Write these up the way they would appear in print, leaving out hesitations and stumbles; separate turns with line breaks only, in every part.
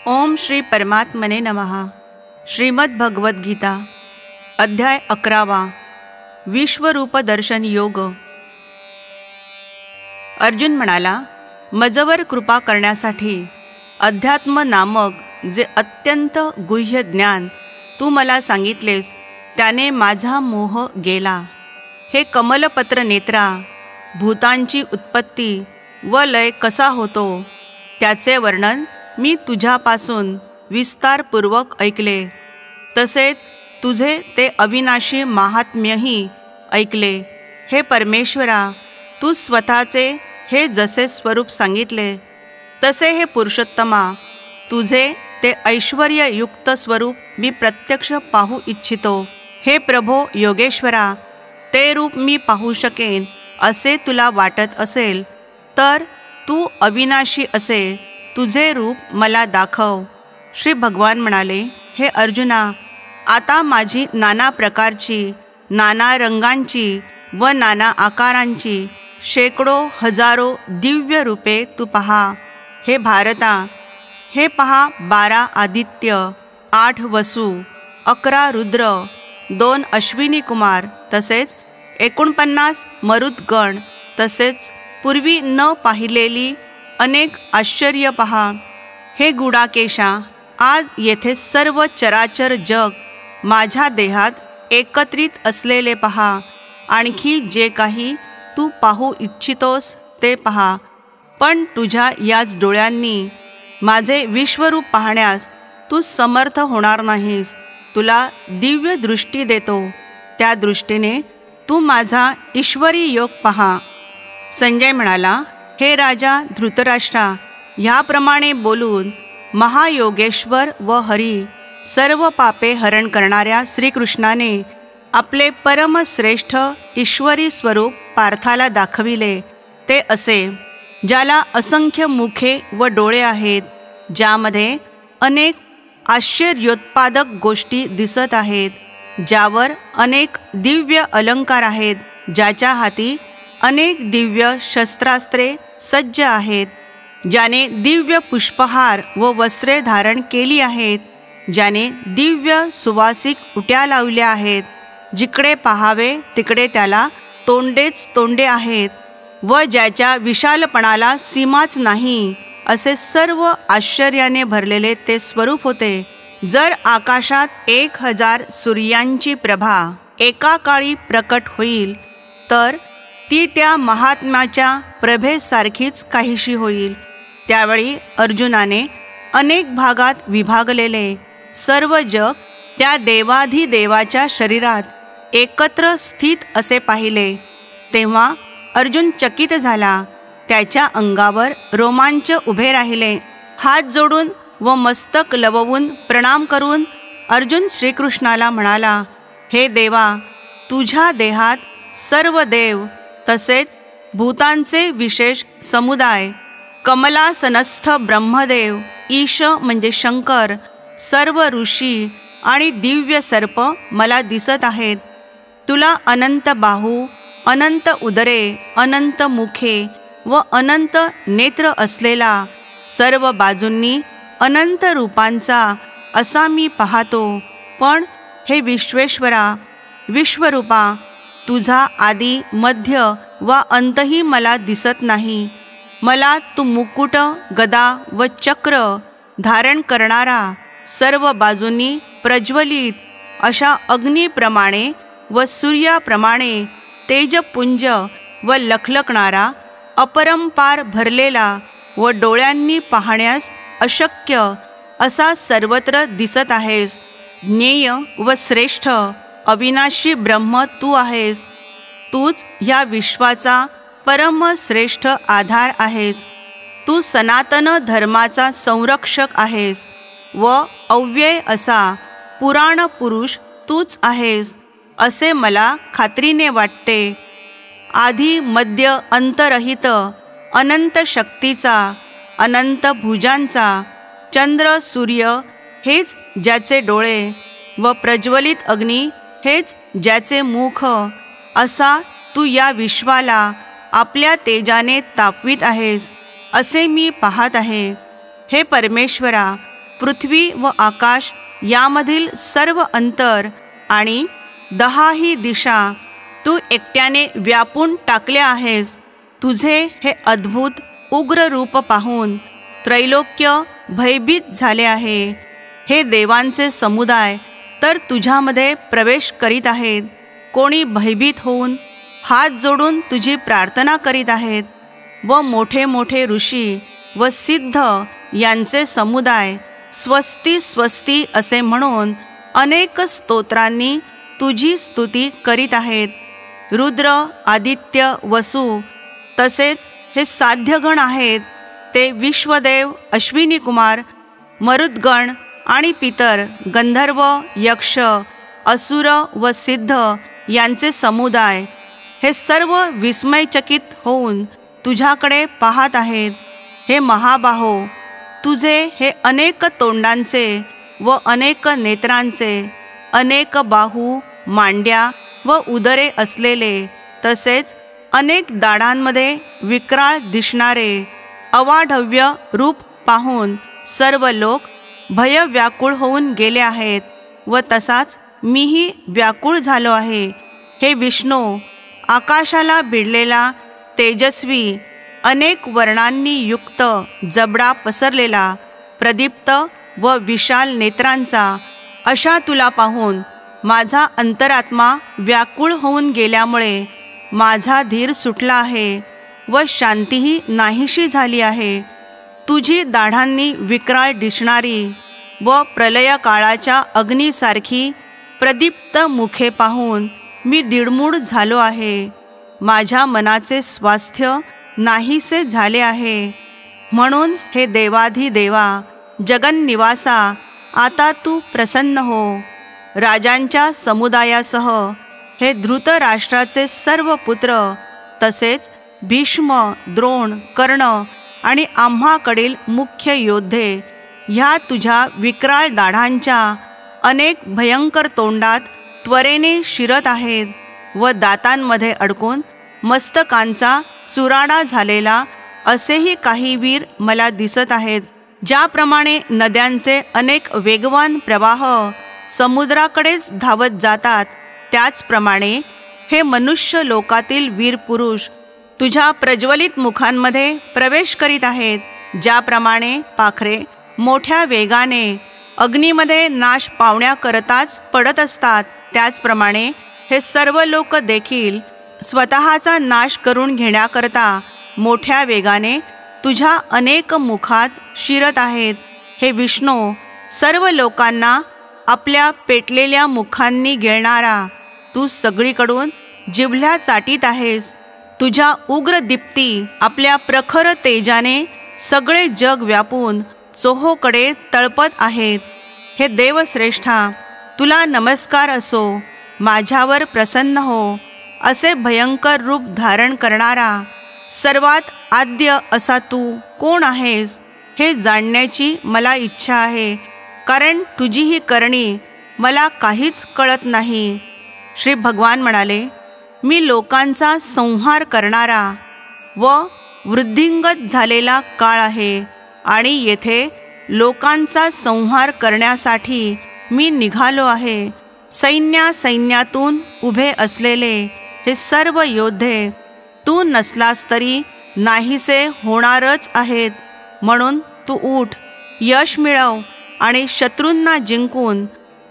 ओम श्री परमात्मने नमः। श्रीमद् भगवद गीता अध्याय 11 विश्वरूप दर्शन योग। अर्जुन म्हणाला, मजवर कृपा करण्यासाठी अध्यात्म नामक जे अत्यंत गुह्य ज्ञान तू मला सांगितलेस त्याने माझा मोह गेला। हे कमलपत्र नेत्रा, भूतांची उत्पत्ती व लय कसा होतो त्याचे वर्णन मी तुझ्यापासून विस्तारपूर्वक ऐकले। तसेच तुझे ते अविनाशी महात्म्यही ऐकले। हे परमेश्वरा, तू स्वतःचे हे जसे स्वरूप सांगितले तसे हे पुरुषोत्तमा तुझे ते ऐश्वर्ययुक्त स्वरूप मी प्रत्यक्ष पाहू इच्छितो। हे प्रभो योगेश्वरा, ते रूप मी पाहू शकेन असे तुला वाटत असेल तर तू अविनाशी असे तुझे रूप मला दाखव। श्री भगवान म्हणाले, हे अर्जुना, आता माझी नाना प्रकारची, नाना रंगांची व नाना आकारांची शेकडो हजारो दिव्य रूपे तू पहा। हे भारता, हे पहा 12 आदित्य, 8 वसु, 11 रुद्र, 2 अश्विनी कुमार, तसेच 49 मरुद्गण, तसेच पूर्वी न पाहिलेली अनेक आश्चर्य पहा। हे गुडाकेशा, आज येथे सर्व चराचर जग माझ्या देहात एकत्रित असलेले पहा। आणखी जे काही तू पाहू इच्छितोस ते पहा, पण तुझ्या याच डोळ्यांनी माझे विश्वरूप पाहण्यास तू समर्थ होणार नाहीस। तुला दिव्य दृष्टी देतो, त्या दृष्टीने तू माझा ईश्वरी योग पहा। संजय म्हणाला, हे राजा धृतराष्ट्रा, ह्याप्रमाणे बोलून महायोगेश्वर व हरी, सर्व पापे हरण करणाऱ्या श्रीकृष्णाने आपले परमश्रेष्ठ ईश्वरी स्वरूप पार्थाला दाखविले। ते असे, ज्याला असंख्य मुखे व डोळे आहेत, ज्यामध्ये अनेक आश्चर्योत्पादक गोष्टी दिसत आहेत, ज्यावर अनेक दिव्य अलंकार आहेत, ज्याच्या हाती अनेक दिव्य शस्त्रास्त्रे सज्ज आहेत, ज्याने दिव्य पुष्पहार व वस्त्रे धारण केली आहेत, ज्याने दिव्य सुवासिक उट्या लावल्या आहेत, जिकडे पाहावे तिकडे त्याला तोंडेच तोंडे आहेत, व ज्याच्या विशालपणाला सीमाच नाही, असे सर्व आश्चर्याने भरलेले ते स्वरूप होते। जर आकाशात 1000 सूर्यांची प्रभा एका काळी प्रकट होईल तर ती त्या महात्म्याच्या प्रभेसारखीच काहीशी होईल। त्यावेळी अर्जुनाने अनेक भागात विभागलेले सर्व जग त्या देवाधिदेवाच्या शरीरात एकत्र स्थित असे पाहिले। तेव्हा अर्जुन चकित झाला, त्याच्या अंगावर रोमांच उभे राहिले। हात जोडून व मस्तक लववून प्रणाम करून अर्जुन श्रीकृष्णाला म्हणाला, हे देवा, तुझ्या देहात सर्व देव तसेच भूतांचे विशेष समुदाय, कमलासनस्थ ब्रह्मदेव, ईश म्हणजे शंकर, सर्व ऋषी आणि दिव्य सर्प मला दिसत आहेत। तुला अनंत बाहू, अनंत उदरे, अनंत मुखे व अनंत नेत्र असलेला, सर्व बाजूंनी अनंत रूपांचा असा मी पाहतो। पण हे विश्वेश्वरा, विश्वरूपा, तुझा आदी मध्य व अंतही मला दिसत नाही। मला तू मुकुट, गदा व चक्र धारण करणारा, सर्व बाजूंनी प्रज्वलित अशा अग्नीप्रमाणे व सूर्याप्रमाणे तेजपुंज व लखलखणारा, अपरंपार भरलेला व डोळ्यांनी पाहण्यास अशक्य असा सर्वत्र दिसत आहेस। ज्ञेय व श्रेष्ठ अविनाशी ब्रह्म तू आहेस। तूच ह्या विश्वाचा परमश्रेष्ठ आधार आहेस। तू सनातन धर्माचा संरक्षक आहेस व अव्यय असा पुराण पुरुष तूच आहेस असे मला खात्रीने वाटते। आधी मध्य अंतरहित अनंत शक्तीचा, अनंत भुजांचा चंद्र सूर्य हेच ज्याचे डोळे व प्रज्वलित अग्नी हेच ज्याचे मुख, असा तू या विश्वाला आपल्या तेजाने तापवीत आहेस असे मी पाहत आहे। हे परमेश्वरा, पृथ्वी व आकाश यामधील सर्व अंतर आणि 10ही दिशा तू एकट्याने व्यापून टाकले आहेस. तुझे हे अद्भुत उग्र रूप पाहून त्रैलोक्य भयभीत झाले आहे. हे देवांचे समुदाय तर तुझ्यामध्ये प्रवेश करीत आहेत. कोणी भयभीत होऊन हात जोडून तुझी प्रार्थना करीत आहेत व मोठे मोठे ऋषी व सिद्ध यांचे समुदाय स्वस्ती स्वस्ती असे म्हणून अनेक स्तोत्रांनी तुझी स्तुती करीत आहेत. रुद्र, आदित्य, वसु तसेच हे साध्यगण आहेत ते विश्वदेव, अश्विनी कुमार, मरुद्गण आणि पितर, गंधर्व, यक्ष, असुर व सिद्ध यांचे समुदाय हे सर्व विस्मयचकित होऊन तुझ्याकडे पाहत आहेत. हे महाबाहो, तुझे हे अनेक तोंडांचे व अनेक नेत्रांचे, अनेक बाहू, मांड्या व उदरे असलेले तसेच अनेक दाढांमध्ये विक्राळ दिसणारे अवाढव्य रूप पाहून सर्व लोक भयव्याकुळ होऊन गेले आहेत व तसाच मीही व्याकुळ झालो आहे. हे विष्णू, आकाशाला भिडलेला तेजस्वी, अनेक वर्णांनी युक्त, जबडा पसरलेला, प्रदीप्त व विशाल नेत्रांचा अशा तुला पाहून माझा अंतरात्मा व्याकुळ होऊन गेल्यामुळे माझा धीर सुटला आहे व शांतीही नाहीशी झाली आहे. तुझी दाढांनी विक्राळ दिसणारी व प्रलय काळाच्या अग्नीसारखी प्रदीप्त मुखे पाहून मी दिडमूड झालो आहे. माझ्या मनाचे स्वास्थ्य नाहीसे झाले आहे. म्हणून हे देवाधिदेवा, जगन्निवासा, आता तू प्रसन्न हो. राजांच्या समुदायासह हे धृतराष्ट्राचे सर्व पुत्र तसेच भीष्म, द्रोण, कर्ण आणि आम्हाकडील मुख्य योद्धे ह्या तुझ्या विक्राळ दाढांच्या अनेक भयंकर तोंडात त्वरेने शिरत आहेत व दातांमध्ये अडकून मस्तकांचा चुराडा झालेला असेही काही वीर मला दिसत आहेत. ज्याप्रमाणे नद्यांचे अनेक वेगवान प्रवाह समुद्राकडेच धावत जातात, त्याचप्रमाणे हे मनुष्य लोकातील वीर पुरुष तुझ्या प्रज्वलित मुखांमध्ये प्रवेश करीत आहेत. ज्याप्रमाणे पाखरे मोठ्या वेगाने अग्नीमध्ये नाश पावण्याकरताच पडत असतात, त्याचप्रमाणे हे सर्व लोक देखील स्वतःचा नाश करून घेण्याकरता मोठ्या वेगाने तुझ्या अनेक मुखात शिरत आहेत. हे विष्णू, सर्व लोकांना आपल्या पेटलेल्या मुखांनी गिळणारा तू सगळीकडून जिभल्या चाटीत आहेस. तुझ्या उग्र दीप्ती आपल्या प्रखर तेजाने सगळे जग व्यापून चोहोकडे तळपत आहेत. हे देवश्रेष्ठा, तुला नमस्कार असो. माझ्यावर प्रसन्न हो. असे भयंकर रूप धारण करणारा सर्वात आद्य असा तू कोण आहेस हे जाणण्याची मला इच्छा आहे, कारण तुझी ही करणी मला काहीच कळत नाही. श्री भगवान म्हणाले, मी लोकांचा संहार करणारा व वृद्धिंगत झालेला काळ आहे आणि येथे लोकांचा संहार करण्यासाठी मी निघालो आहे. सैन्यातून उभे असलेले हे सर्व योद्धे तू नसलास तरी नाहीसे होणारच आहेत. म्हणून तू उठ, यश मिळव आणि शत्रूंना जिंकून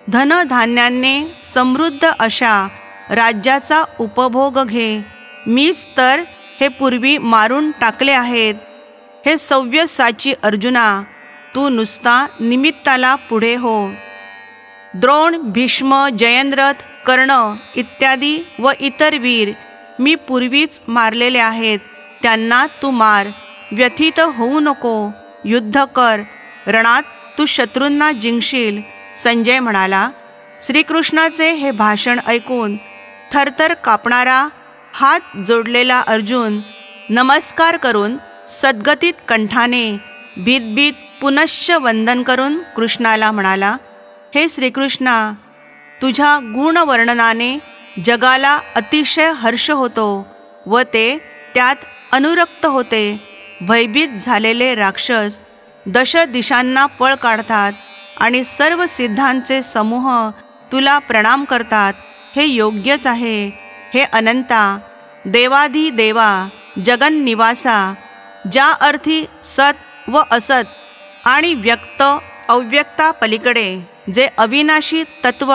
धनधान्याने समृद्ध अशा राज्याचा उपभोग घे. मीच तर हे पूर्वी मारून टाकले आहेत. हे सव्यसाची अर्जुना, तू नुसता निमित्ताला पुढे हो. द्रोण, भीष्म, जयद्रथ, कर्ण इत्यादी व इतर वीर मी पूर्वीच मारलेले आहेत. त्यांना तू मार, व्यथित होऊ नको. युद्ध कर, रणात तू शत्रूंना जिंकशील. संजय म्हणाला. श्रीकृष्णाचे हे भाषण ऐकून थरथर कापणारा हात जोडलेला अर्जुन नमस्कार करून सद्गतीत कंठाने भीत पुनश्च वंदन करून कृष्णाला म्हणाला, हे श्रीकृष्णा, तुझ्या गुणवर्णनाने जगाला अतिशय हर्ष होतो व ते त्यात अनुरक्त होते. भयभीत झालेले राक्षस दश दिशांना पळ काढतात आणि सर्व सिद्धांचे समूह तुला प्रणाम करतात, हे योग्यच आहे. हे अनंता, देवाधिदेवा, जगन्निवासा, ज्या अर्थी सत व असत आणि व्यक्त अव्यक्ता पलीकडे जे अविनाशी तत्व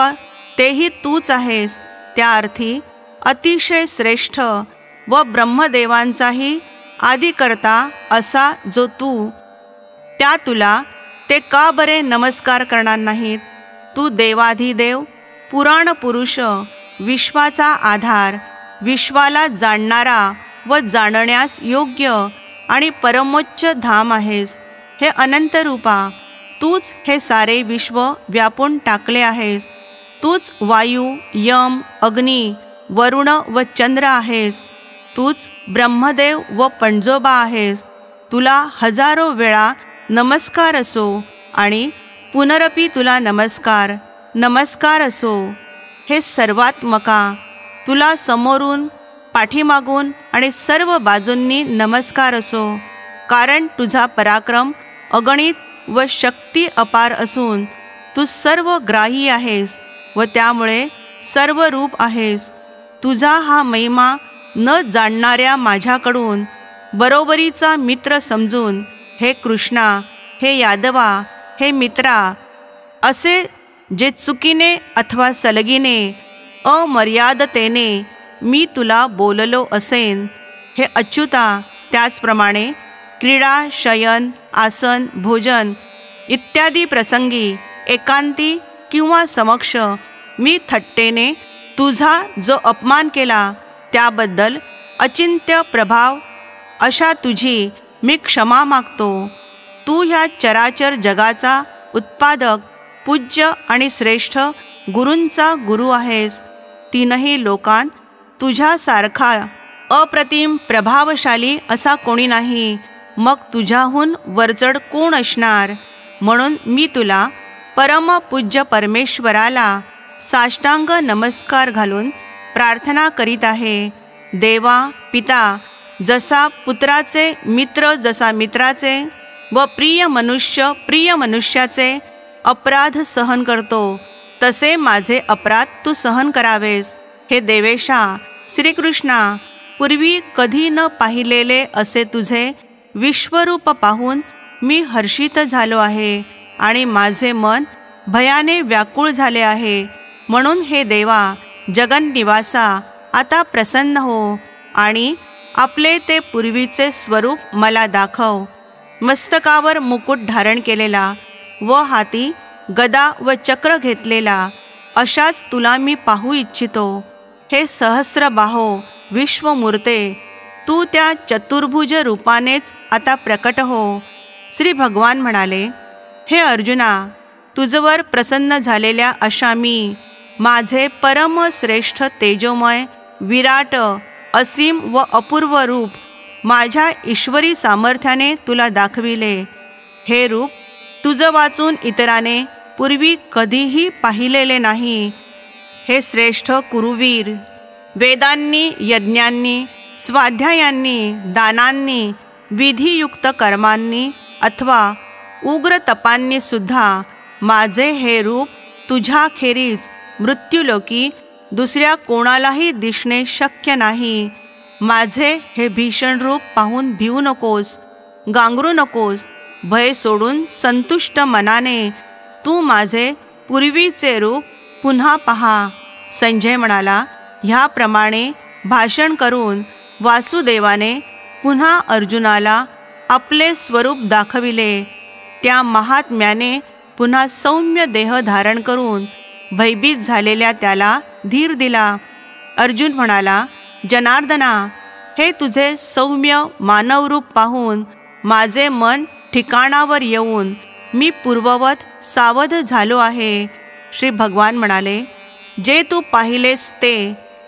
तेही तूच आहेस, त्या अर्थी अतिशय श्रेष्ठ व ब्रह्मदेवांचाही आदिकर्ता असा जो तू, त्या तुला ते का बरे नमस्कार करणार नाहीत? तू देवाधिदेव, पुराण पुरुष, विश्वाचा आधार, विश्वाला जाणणारा व जाणण्यास योग्य आणि परमोच्च धाम आहेस. हे अनंत रूपा, तूच हे सारे विश्व व्यापून टाकले आहेस. तूच वायू, यम, अग्नी, वरुण व चंद्र आहेस. तूच ब्रह्मदेव व पणजोबा आहेस. तुला हजारो वेळा नमस्कार असो आणि पुनरपी तुला नमस्कार नमस्कार असो. हे सर्वात्मका, तुला समोरून, पाठीमागून आणि सर्व बाजूंनी नमस्कार असो, कारण तुझा पराक्रम अगणित व शक्ती अपार असून तू सर्व ग्राही आहेस व त्यामुळे सर्व रूप आहेस. तुझा हा महिमा न जाणणाऱ्या माझ्याकडून बरोबरीचा मित्र समजून, हे कृष्णा, हे यादवा, हे मित्रा, असे जे चुकीने अथवा सलगीने अमर्यादतेने मी तुला बोललो असेन, हे अच्युता, त्याचप्रमाणे क्रीडा, शयन, आसन, भोजन इत्यादी प्रसंगी एकांती किंवा समक्ष मी थट्टेने तुझा जो अपमान केला त्याबद्दल अचिंत्य प्रभाव अशा तुझी मी क्षमा मागतो. तू ह्या चराचर जगाचा उत्पादक, पूज्य आणि श्रेष्ठ गुरूंचा गुरु आहेस. तीनही लोकांत तुझ्यासारखा अप्रतिम प्रभावशाली असा कोणी नाही. मग तुझ्याहून वरचढ कोण असणार? म्हणून मी तुला परमपूज्य परमेश्वराला साष्टांग नमस्कार घालून प्रार्थना करीत आहे. देवा, पिता, जसा पुत्राचे, मित्र जसा मित्राचे व प्रिय मनुष्याचे अपराध सहन करतो, तसे माझे अपराध तू सहन करावेस. हे देवेशा, श्रीकृष्णा, पूर्वी कधी न पाहिलेले असे तुझे विश्वरूप पाहून मी हर्षित झालो आहे आणि माझे मन भयाने व्याकुळ झाले आहे. म्हणून हे देवा, जगन्निवासा, आता प्रसन्न हो आणि आपले ते पूर्वीचे स्वरूप मला दाखव. मस्तकावर मुकुट धारण केलेला व हाती गदा व चक्र घेतलेला अशाच तुला मी पाहू इच्छितो. हे सहस्रबाहो विश्वमूर्ते, तू त्या चतुर्भुज रूपानेच आता प्रकट हो. श्री भगवान म्हणाले, हे अर्जुना, तुझवर प्रसन्न झालेल्या अशा मी माझे परम श्रेष्ठ तेजोमय, विराट, असीम व अपूर्व रूप माझ्या ईश्वरी सामर्थ्याने तुला दाखविले. हे रूप तुझं वाचून इतराने पूर्वी कधीही पाहिलेले नाही. हे श्रेष्ठ कुरुवीर, वेदांनी, यज्ञांनी, स्वाध्यायांनी, दानांनी, विधियुक्त कर्मांनी अथवा उग्र तपांनी सुद्धा माझे हे रूप तुझ्याखेरीज मृत्युलोकी दुसऱ्या कोणालाही दिसणे शक्य नाही. माझे हे भीषण रूप पाहून भिवू नकोस, गांगरू नकोस. भय सोडून संतुष्ट मनाने तू माझे पूर्वीचे रूप पुन्हा पहा. संजय म्हणाला, ह्याप्रमाणे भाषण करून वासुदेवाने पुन्हा अर्जुनाला आपले स्वरूप दाखविले. त्या महात्म्याने पुन्हा सौम्य देह धारण करून भयभीत झालेल्या त्याला धीर दिला. अर्जुन म्हणाला, जनार्दना, हे तुझे सौम्य मानवरूप पाहून माझे मन ठिकाणावर येऊन मी पूर्ववत सावध झालो आहे. श्री भगवान म्हणाले, जे तू पाहिलेस ते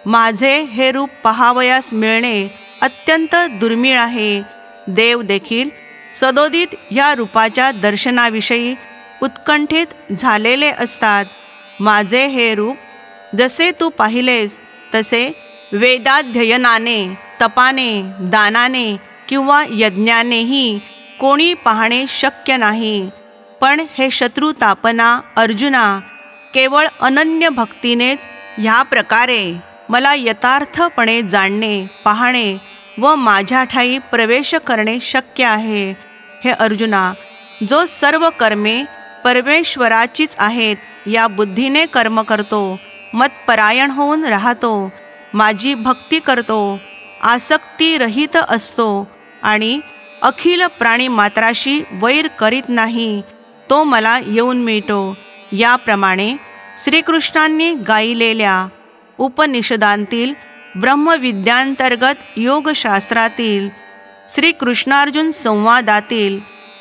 माझे हे रूप पाहावयास मिळणे अत्यंत दुर्मिळ आहे. देव देखील सदोदित या रूपाच्या दर्शनाविषयी उत्कंठित झालेले असतात. माझे हे रूप जसे तू पाहिलेस तसे वेदाध्ययनाने, तपाने, दानाने किंवा यज्ञानेही कोणी पाहणे शक्य नाही. पण हे शत्रुतापना अर्जुना, केवळ अनन्य भक्तीनेच ह्या प्रकारे मला यथार्थपणे जाणणे, पाहणे व माझ्या ठाई प्रवेश करणे शक्य आहे. हे अर्जुना, जो सर्व कर्मे परमेश्वराचीच आहेत या बुद्धीने कर्म करतो, मतपरायण होऊन राहतो, माझी भक्ती करतो, आसक्तीरहित असतो आणि अखिल प्राणी मात्राशी वैर करीत नाही, तो मला येऊन मिळतो. याप्रमाणे श्रीकृष्णांनी गायलेल्या उपनिषदांतील ब्रह्मविद्यांतर्गत योगशास्त्रातील श्रीकृष्णार्जुन संवादातील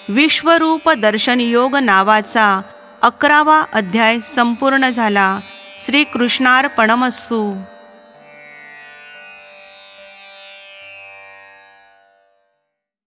विश्वरूप दर्शन योग नावाचा 11वा अध्याय संपूर्ण झाला. श्रीकृष्णार्पणमस्तु.